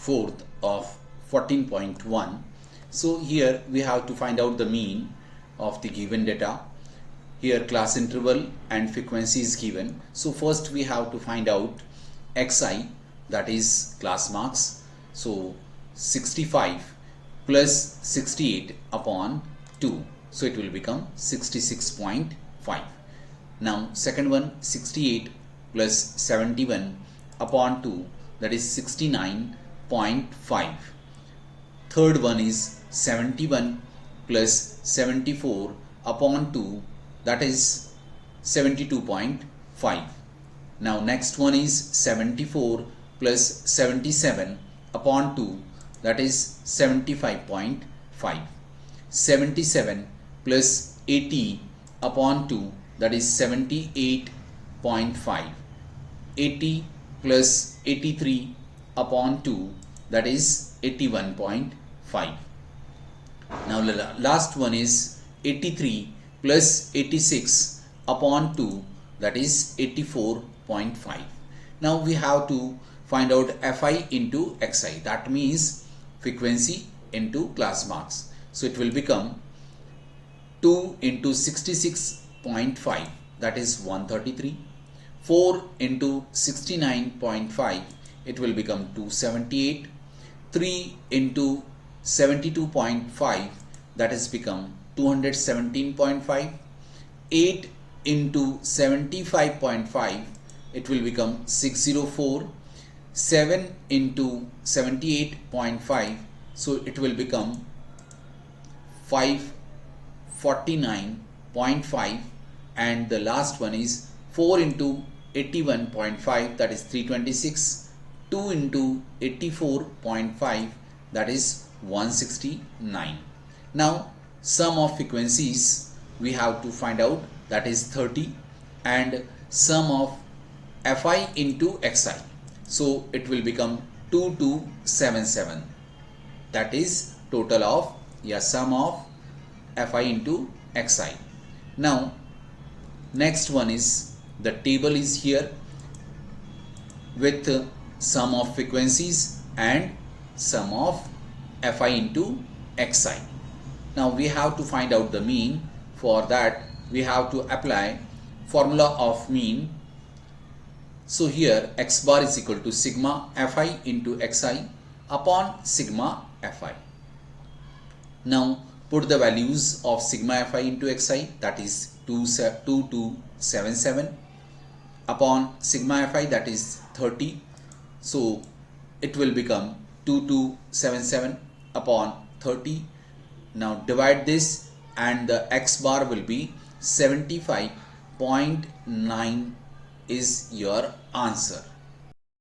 fourth of 14.1. So here we have to find out the mean of the given data. Here class interval and frequency is given. So first we have to find out xi, that is class marks. So 65 plus 68 upon 2. So it will become 66.5. Now second one, 68 plus 71 upon 2, that is 69.5. Third one is 71 plus 74 upon 2, that is 72.5. Now next one is 74 plus 77 upon 2, that is 75.5. 77 plus 80 upon 2, that is 78.5. 80 plus 83 upon 2, that is 81.5. Now last one is 83 plus 86 upon 2, that is 84.5. Now we have to find out Fi into Xi, that means frequency into class marks. So it will become 2 into 66.5, that is 133. 4 into 69.5, it will become 278. 3 into 72.5, that has become 217.5. 8 into 75.5, it will become 604. 7 into 78.5, so it will become 549.5. and the last one is 4 into 81.5, that is 326. 2 into 84.5, that is 169. Now sum of frequencies we have to find out, that is 30, and sum of Fi into Xi, so it will become 2277. that is total of sum of Fi into Xi. Now next one is the table is here with sum of frequencies and sum of Fi into Xi. Now we have to find out the mean. For that we have to apply formula of mean. So here x bar is equal to sigma Fi into Xi upon sigma Fi. Now put the values of sigma Fi into Xi, that is 2277 upon sigma Fi, that is 30. So it will become 2277 upon 30. Now divide this and the x bar will be 75.9 is your answer.